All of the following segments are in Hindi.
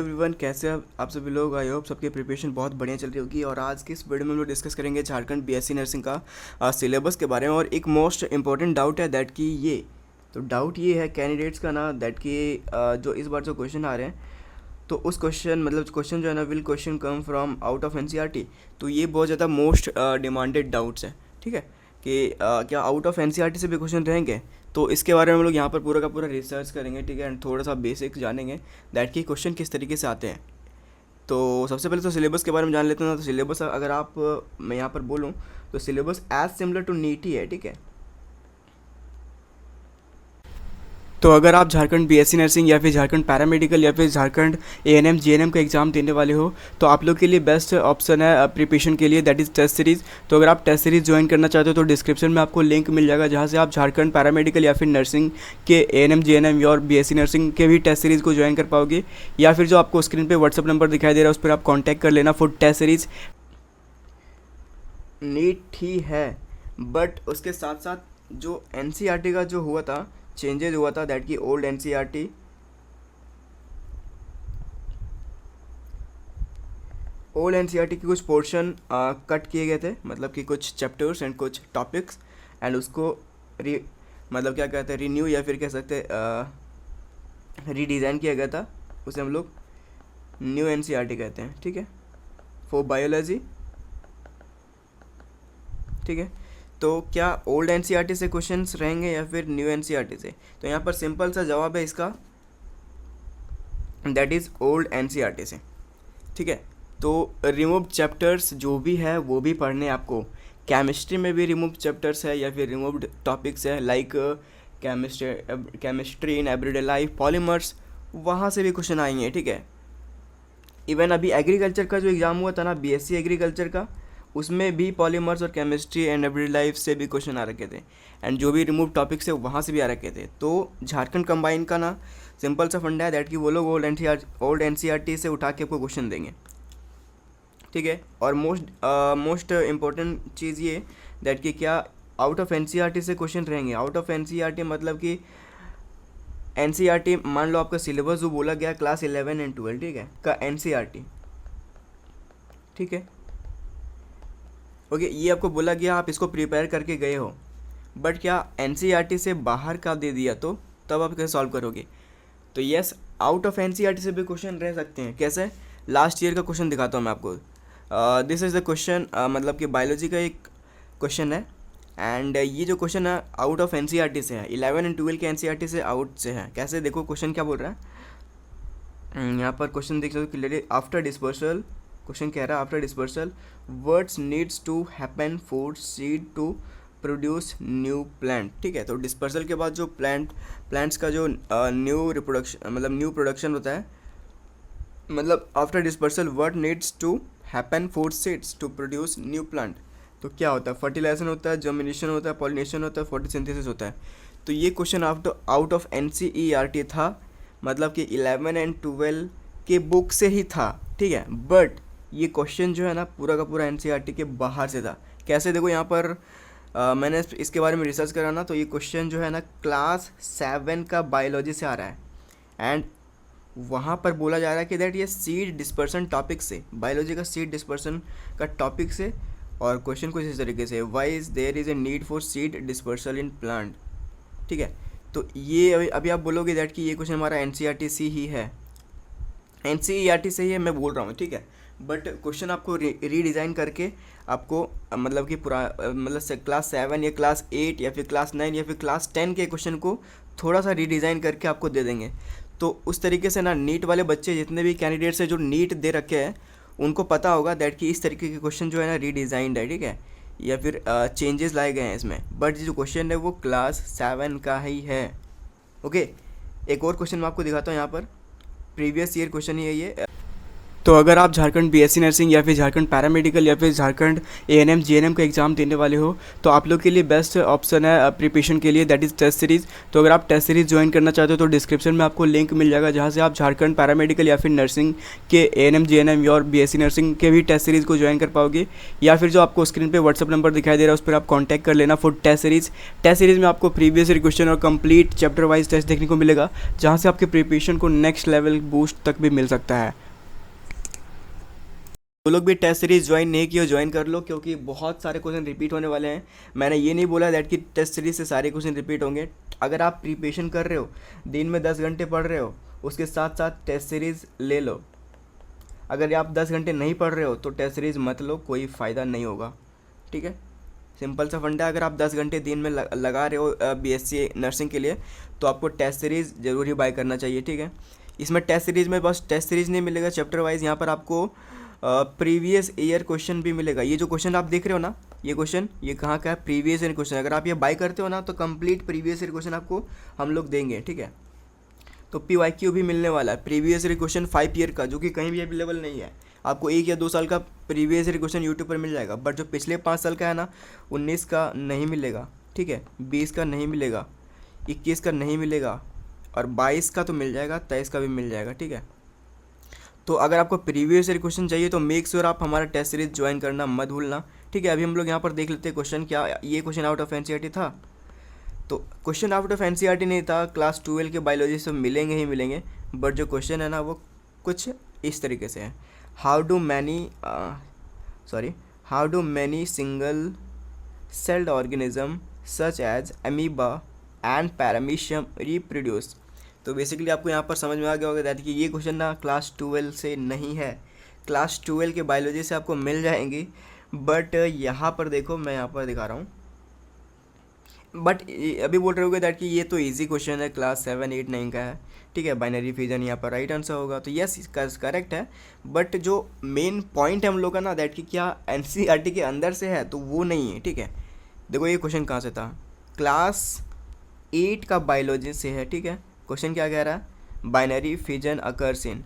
एवरीवन, कैसे आप सभी लोग। आई होप सबकी प्रिपरेशन बहुत बढ़िया चल रही होगी। और आज की इस वीडियो में हम लोग डिस्कस करेंगे झारखंड बीएससी नर्सिंग का सिलेबस के बारे में। और एक मोस्ट इंपॉर्टेंट डाउट है दैट कि ये तो डाउट ये है कैंडिडेट्स का ना दैट कि जो इस बार जो क्वेश्चन आ रहे हैं तो उस क्वेश्चन जो है ना will question come from out of NCERT. तो ये बहुत ज़्यादा मोस्ट डिमांडेड डाउट्स है, ठीक है, कि क्या आउट ऑफ एनसीईआरटी से भी क्वेश्चन रहेंगे। तो इसके बारे में हम लोग यहाँ पर पूरा का पूरा रिसर्च करेंगे, ठीक है, एंड थोड़ा सा बेसिक्स जानेंगे दैट कि क्वेश्चन किस तरीके से आते हैं। तो सबसे पहले तो सिलेबस के बारे में जान लेते हैं ना। तो सिलेबस अगर मैं यहाँ पर बोलूँ तो syllabus as similar to NEET ही है, ठीक है। तो अगर आप झारखंड बीएससी नर्सिंग या फिर झारखंड पैरामेडिकल या फिर झारखंड एएनएम जीएनएम का एग्ज़ाम देने वाले हो तो आप लोग के लिए बेस्ट ऑप्शन है प्रिपरेशन के लिए, दैट इज़ टेस्ट सीरीज़। तो अगर आप टेस्ट सीरीज़ ज्वाइन करना चाहते हो तो डिस्क्रिप्शन में आपको लिंक मिल जाएगा, जहाँ से आप झारखंड पैरामेडिकल या फिर नर्सिंग के एएनएम जीएनएम और बीएससी नर्सिंग के भी टेस्ट सीरीज़ को ज्वाइन कर पाओगे। या फिर जो आपको स्क्रीन पर व्हाट्सअप नंबर दिखाई दे रहा है उस पर आप कॉन्टैक्ट कर लेना फॉर टेस्ट सीरीज़। नीट ही है, बट उसके साथ साथ जो एनसीईआरटी का जो हुआ था, चेंजेज हुआ था, दैट की ओल्ड एनसीईआरटी के कुछ पोर्शन कट किए गए थे, मतलब कि कुछ चैप्टर्स एंड कुछ टॉपिक्स, एंड उसको मतलब क्या कहते हैं, रिन्यू या फिर कह सकते रीडिज़ाइन किया गया था। उसे हम लोग न्यू एनसीईआरटी कहते हैं, ठीक है, फॉर बायोलॉजी, ठीक है। तो क्या ओल्ड एनसीईआरटी से क्वेश्चंस रहेंगे या फिर न्यू एनसीईआरटी से? तो यहाँ पर सिंपल सा जवाब है इसका, दैट इज़ ओल्ड एनसीईआरटी से, ठीक है। तो रिमूव चैप्टर्स जो भी है वो भी पढ़ने आपको। केमिस्ट्री में भी रिमूव चैप्टर्स है या फिर रिमूव्ड टॉपिक्स है, like chemistry in everyday life, polymers, वहाँ से भी क्वेश्चन आएंगे, ठीक है। इवन अभी एग्रीकल्चर का जो एग्ज़ाम हुआ था ना, बीएससी एग्रीकल्चर का, उसमें भी पॉलीमर्स और केमिस्ट्री एंड एवरीडे लाइफ से भी क्वेश्चन आ रखे थे, एंड जो भी रिमूव टॉपिक्स है वहाँ से भी आ रखे थे। तो झारखंड कंबाइन का ना सिंपल सा फंडा है दैट कि वो लोग ओल्ड एनसीईआरटी से उठा के आपको क्वेश्चन देंगे, ठीक है। और मोस्ट इम्पोर्टेंट चीज़ ये दैट कि क्या आउट ऑफ एनसीईआरटी से क्वेश्चन रहेंगे। आउट ऑफ एनसीईआरटी मतलब कि एनसीईआरटी, मान लो आपका सिलेबस जो बोला गया क्लास 11 एंड 12, ठीक है, का एनसीईआरटी, ठीक है, ओके, ये आपको बोला गया, आप इसको प्रिपेयर करके गए हो, बट क्या एनसीईआरटी से बाहर का दे दिया तो तब आप कैसे सॉल्व करोगे? तो यस, आउट ऑफ एनसीईआरटी से भी क्वेश्चन रह सकते हैं। कैसे? लास्ट ईयर का क्वेश्चन दिखाता हूँ मैं आपको। दिस इज़ द क्वेश्चन, मतलब कि बायोलॉजी का एक क्वेश्चन है, एंड ये जो क्वेश्चन है आउट ऑफ एनसीईआरटी से है, 11 एंड 12 के एनसीईआरटी से आउट से है। कैसे? देखो क्वेश्चन क्या बोल रहा है, यहाँ पर क्वेश्चन देख सकते हो क्लियरली। आफ्टर डिस्पर्सल, क्वेश्चन कह रहा है after dispersal what's needs to happen for seed to produce new plant, ठीक है। तो डिस्पर्सल के बाद जो प्लांट्स का जो न्यू रिप्रोडक्शन, मतलब न्यू प्रोडक्शन होता है, मतलब after dispersal what needs to happen for seeds to produce new plant. तो क्या होता है? फर्टिलाइजेशन होता है, जर्मिनेशन होता है, पॉलिनेशन होता है, फोटोसिंथेसिस होता है। तो ये क्वेश्चन आउट ऑफ एनसीईआरटी था, मतलब कि 11 एंड 12 के बुक से ही था, ठीक है। बट ये क्वेश्चन जो है ना पूरा का पूरा एनसीईआरटी के बाहर से था। कैसे? देखो यहाँ पर मैंने इसके बारे में रिसर्च करा ना, तो ये क्वेश्चन जो है ना क्लास 7 का बायोलॉजी से आ रहा है, एंड वहाँ पर बोला जा रहा है कि दैट ये सीड डिस्पर्सन टॉपिक से, बायोलॉजी का सीड डिस्पर्सन का टॉपिक से। और क्वेश्चन कुछ इस तरीके से, why is there is a need for seed dispersal in plant, ठीक है। तो ये अभी आप बोलोगे दैट कि ये क्वेश्चन हमारा एनसीईआरटी से ही है, एनसीईआरटी से ही है, मैं बोल रहा हूँ, ठीक है। बट क्वेश्चन आपको रीडिज़ाइन करके आपको मतलब कि पूरा मतलब से क्लास 7 या क्लास 8 या फिर क्लास 9 या फिर क्लास 10 के क्वेश्चन को थोड़ा सा रीडिज़ाइन करके आपको दे देंगे। तो उस तरीके से ना नीट वाले बच्चे जितने भी कैंडिडेट्स हैं जो नीट दे रखे हैं उनको पता होगा दैट कि इस तरीके के क्वेश्चन जो है ना रीडिज़ाइंड है, ठीक है, या फिर चेंजेस लाए गए हैं इसमें। बट जो क्वेश्चन है वो क्लास 7 का ही है, ओके। एक और क्वेश्चन मैं आपको दिखाता हूँ यहाँ पर, प्रीवियस ईयर क्वेश्चन ही है ये। तो अगर आप झारखंड बीएससी नर्सिंग या फिर झारखंड पैरामेडिकल या फिर झारखंड एएनएम जीएनएम का एग्ज़ाम देने वाले हो तो आप लोग के लिए बेस्ट ऑप्शन है प्रिपरेशन के लिए, दैट इज़ टेस्ट सीरीज़। तो अगर आप टेस्ट सीरीज़ ज्वाइन करना चाहते हो तो डिस्क्रिप्शन में आपको लिंक मिल जाएगा, जहाँ से आप झारखंड पैरामेडिकल या फिर नर्सिंग के एएनएम जीएनएम और बीएससी नर्सिंग के भी टेस्ट सीरीज़ को ज्वाइन कर पाओगे। या फिर जो आपको स्क्रीन पे व्हाट्सअप नंबर दिखाई दे रहा है उस पर आप कॉन्टैक्ट कर लेना for test series. Test series में आपको प्रीवियस ईयर क्वेश्चन और कंप्लीट चैप्टर वाइज टेस्ट देखने को मिलेगा, जहाँ से आपके प्रिपरेशन को नेक्स्ट लेवल बूस्ट तक भी मिल सकता है। तो लोग भी टेस्ट सीरीज ज्वाइन नहीं किए ज्वाइन कर लो, क्योंकि बहुत सारे क्वेश्चन रिपीट होने वाले हैं। मैंने ये नहीं बोला दैट कि टेस्ट सीरीज से सारे क्वेश्चन रिपीट होंगे। अगर आप प्रिपरेशन कर रहे हो, दिन में 10 घंटे पढ़ रहे हो, उसके साथ साथ टेस्ट सीरीज़ ले लो। अगर आप 10 घंटे नहीं पढ़ रहे हो तो टेस्ट सीरीज़ मत लो, कोई फ़ायदा नहीं होगा। ठीक है, सिंपल सा फंडा। अगर आप 10 घंटे दिन में लगा रहे हो बीएससी नर्सिंग के लिए तो आपको टेस्ट सीरीज़ ज़रूर ही बाय करना चाहिए। ठीक है, इसमें टेस्ट सीरीज़ में बस टेस्ट सीरीज़ नहीं मिलेगा चैप्टर वाइज, यहाँ पर आपको प्रीवियस ईयर क्वेश्चन भी मिलेगा। ये जो क्वेश्चन आप देख रहे हो ना, ये क्वेश्चन ये कहाँ का है, प्रीवियस ईयर क्वेश्चन। अगर आप ये बाय करते हो ना तो कंप्लीट प्रीवियस ईयर क्वेश्चन आपको हम लोग देंगे। ठीक है, तो PYQ भी मिलने वाला है प्रीवियस ईयर क्वेश्चन 5 ईयर का, जो कि कहीं भी अवेलेबल नहीं है। आपको 1 या 2 साल का प्रीवियस ईयर क्वेश्चन यूट्यूब पर मिल जाएगा, बट जो पिछले 5 साल का है ना, 19 का नहीं मिलेगा। ठीक है, 20 का नहीं मिलेगा, 21 का नहीं मिलेगा, और 22 का तो मिल जाएगा, 23 का भी मिल जाएगा। ठीक है, तो अगर आपको प्रीवियस ईयर क्वेश्चन चाहिए तो मेक श्योर आप हमारा टेस्ट सीरीज ज्वाइन करना मत भूलना। ठीक है, अभी हम लोग यहाँ पर देख लेते हैं क्वेश्चन क्या ये क्वेश्चन आउट ऑफ एनसीईआरटी था। तो क्वेश्चन आउट ऑफ एनसीईआरटी नहीं था, क्लास 12 के बायोलॉजी से मिलेंगे ही मिलेंगे, बट जो क्वेश्चन है ना वो कुछ इस तरीके से है। How do many single celled organism such as amoeba and paramecium reproduce. तो बेसिकली आपको यहाँ पर समझ में आ गया होगा दैट कि ये क्वेश्चन ना क्लास 12 से नहीं है, क्लास 12 के बायोलॉजी से आपको मिल जाएंगी। बट यहाँ पर देखो, मैं यहाँ पर दिखा रहा हूँ, बट अभी बोल रहे होगे दैट कि ये तो इजी क्वेश्चन है, क्लास 7, 8, 9 का है। ठीक है, बाइनरी फिजन यहाँ पर राइट आंसर होगा, तो यस करेक्ट है। बट जो मेन पॉइंट है हम लोग का ना दैट कि क्या एनसीईआरटी के अंदर से है, तो वो नहीं है। ठीक है, देखो ये क्वेश्चन कहाँ से था, क्लास 8 का बायोलॉजी से है। ठीक है, क्वेश्चन क्या कह रहा है, बाइनरी फिजन अकर्स इन।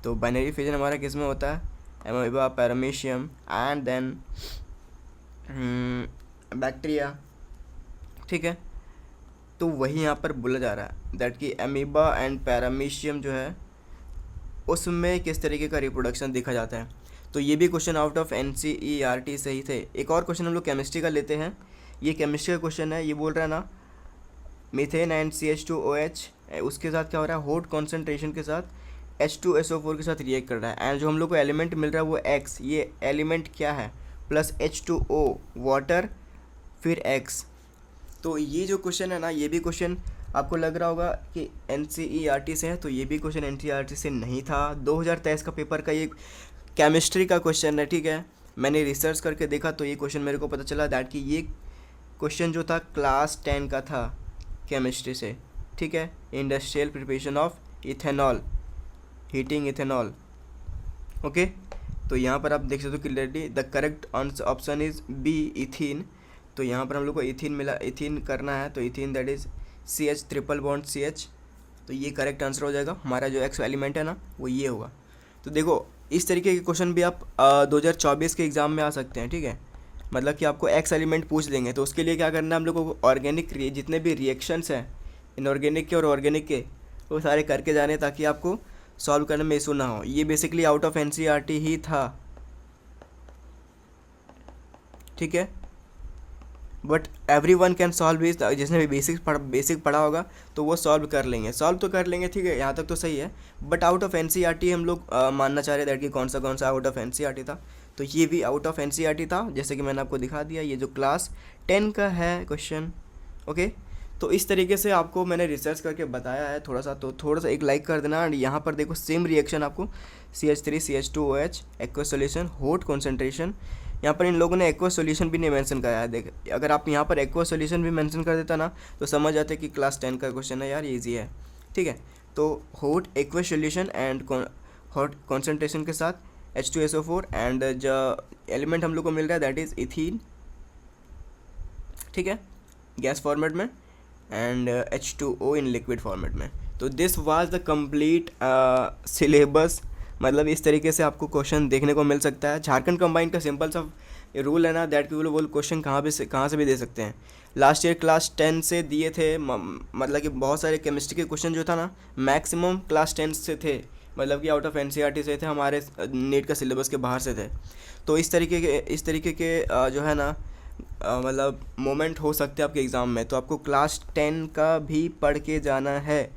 तो बाइनरी फिजन हमारा किस में होता है, amoeba, paramecium and then bacteria. ठीक है, तो वही यहाँ पर बोला जा रहा है दैट कि अमीबा एंड पैरामीशियम जो है उसमें किस तरीके का रिप्रोडक्शन देखा जाता है। तो ये भी क्वेश्चन आउट ऑफ एनसीईआरटी से ही थे। एक और क्वेश्चन हम लोग केमिस्ट्री का लेते हैं, ये केमिस्ट्री का क्वेश्चन है। ये बोल रहा है ना, मीथेन एंड CH2OH उसके साथ क्या हो रहा है, हॉट कॉन्सेंट्रेशन के साथ H2SO4 के साथ रिएक्ट कर रहा है, एंड जो हम लोग को एलिमेंट मिल रहा है वो X, ये एलिमेंट क्या है, प्लस H2O वाटर फिर X। तो ये जो क्वेश्चन है ना, ये भी क्वेश्चन आपको लग रहा होगा कि एनसीईआरटी से है, तो ये भी क्वेश्चन एनसीईआरटी से नहीं था। 2023 का पेपर का ये केमिस्ट्री का क्वेश्चन है। ठीक है, मैंने रिसर्च करके देखा तो ये क्वेश्चन मेरे को पता चला दैट कि ये क्वेश्चन जो था क्लास 10 का था केमिस्ट्री से। ठीक है, industrial preparation of ethanol, heating ethanol. Okay, तो यहाँ पर आप देख सकते हो clearly the correct option is B, ethene. तो यहाँ पर हम लोग को इथीन मिला, इथीन करना है, तो ethene that is CH triple bond CH। तो ये करेक्ट आंसर हो जाएगा, हमारा जो एक्स एलिमेंट है ना वो ये होगा। तो देखो इस तरीके के क्वेश्चन भी आप 2024 के एग्ज़ाम में आ सकते हैं। ठीक है, मतलब कि आपको एक्स एलिमेंट पूछ लेंगे, तो उसके लिए क्या करना है हम लोग को, ऑर्गेनिक जितने भी रिएक्शंस हैं इनऑर्गेनिक के और ऑर्गेनिक के, वो सारे करके जाने ताकि आपको सॉल्व करने में इशू ना हो। ये बेसिकली आउट ऑफ एनसीईआरटी ही था। ठीक है, but every one can solve is, जिसने भी बेसिक पढ़ा होगा तो वो सॉल्व कर लेंगे, सॉल्व तो कर लेंगे। ठीक है, यहाँ तक तो सही है, बट आउट ऑफ एनसीईआरटी हम लोग मानना चाह रहे थे कि कौन सा आउट ऑफ एनसीईआरटी था। तो ये भी आउट ऑफ एनसीईआरटी था, जैसे कि मैंने आपको दिखा दिया, ये जो क्लास 10 का है क्वेश्चन। ओके, तो इस तरीके से आपको मैंने रिसर्च करके बताया है थोड़ा सा, तो थोड़ा सा एक लाइक कर देना। एंड यहाँ पर देखो सेम रिएक्शन आपको CH3 CH2OH aqueous solution hot concentration, यहाँ पर इन लोगों ने एक्वस सॉल्यूशन भी नहीं मेंशन करा है। देख, अगर आप यहाँ पर एक्वस सॉल्यूशन भी मेंशन कर देता ना तो समझ आते कि क्लास 10 का क्वेश्चन है यार, ईजी है। ठीक है, तो hot aqueous solution and hot concentration के साथ H2SO4 एंड जो एलिमेंट हम लोग को मिल रहा है दैट इज़ इथीन। ठीक है, गैस फॉर्मेट में, and H2O in liquid format में। तो this was the complete syllabus मतलब इस तरीके से आपको क्वेश्चन देखने को मिल सकता है। झारखंड कंबाइंड का सिंपल सा रूल है ना, दैट कि वो क्वेश्चन कहाँ से भी दे सकते हैं। लास्ट ईयर क्लास 10 से दिए थे, मतलब कि बहुत सारे केमिस्ट्री के क्वेश्चन जो था ना, मैक्सिमम क्लास 10 से थे, मतलब कि आउट ऑफ एनसीईआरटी से थे, हमारे नीट का सिलेबस के बाहर से थे। तो इस तरीके के जो है ना मतलब मोमेंट हो सकते हैं आपके एग्ज़ाम में। तो आपको क्लास 10 का भी पढ़ के जाना है,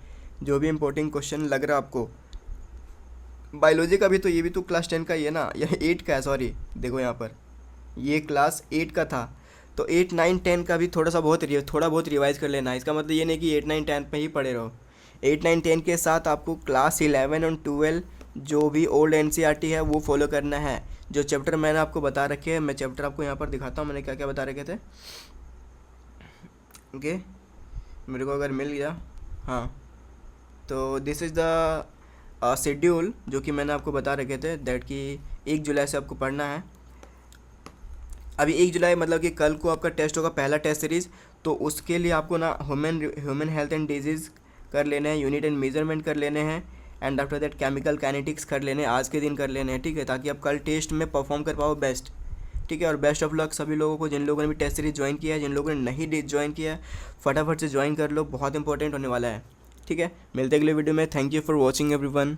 जो भी इम्पोर्टेंट क्वेश्चन लग रहा है आपको। बायोलॉजी का भी तो, ये भी तो क्लास 10 का ही है ना, यह 8 का है, सॉरी देखो यहाँ पर ये क्लास 8 का था। तो 8 9 10 का भी थोड़ा बहुत रिवाइज कर लेना। इसका मतलब ये नहीं कि 8 9 10 पे ही पढ़े रहो। 8 9 10 के साथ आपको क्लास 11 और 12 जो भी ओल्ड एनसीईआरटी है वो फॉलो करना है। जो चैप्टर मैंने आपको बता रखे हैं, मैं चैप्टर आपको यहाँ पर दिखाता हूँ मैंने क्या क्या बता रखे थे। ओके, मेरे को अगर मिल गया, हाँ, तो दिस इज़ द शेड्यूल जो कि मैंने आपको बता रखे थे, दैट कि 1 जुलाई से आपको पढ़ना है। अभी 1 जुलाई मतलब कि कल को आपका टेस्ट होगा, पहला टेस्ट सीरीज़। तो उसके लिए आपको ना ह्यूमन हेल्थ एंड डिजीज़ कर लेने हैं, यूनिट एंड मेजरमेंट कर लेने हैं, and after that chemical kinetics कर लेने हैं, आज के दिन कर लेने हैं, ठीक है, ताकि आप कल टेस्ट में परफॉर्म कर पाओ बेस्ट। ठीक है, और बेस्ट ऑफ लक सभी लोगों को, जिन लोगों ने भी टेस्ट सीरीज ज्वाइन किया है, जिन लोगों ने नहीं ज्वाइन किया है, फटाफट से ज्वाइन कर लो, बहुत इंपॉर्टेंट होने वाला है। ठीक है, मिलते अगले वीडियो में। Thank you for watching everyone.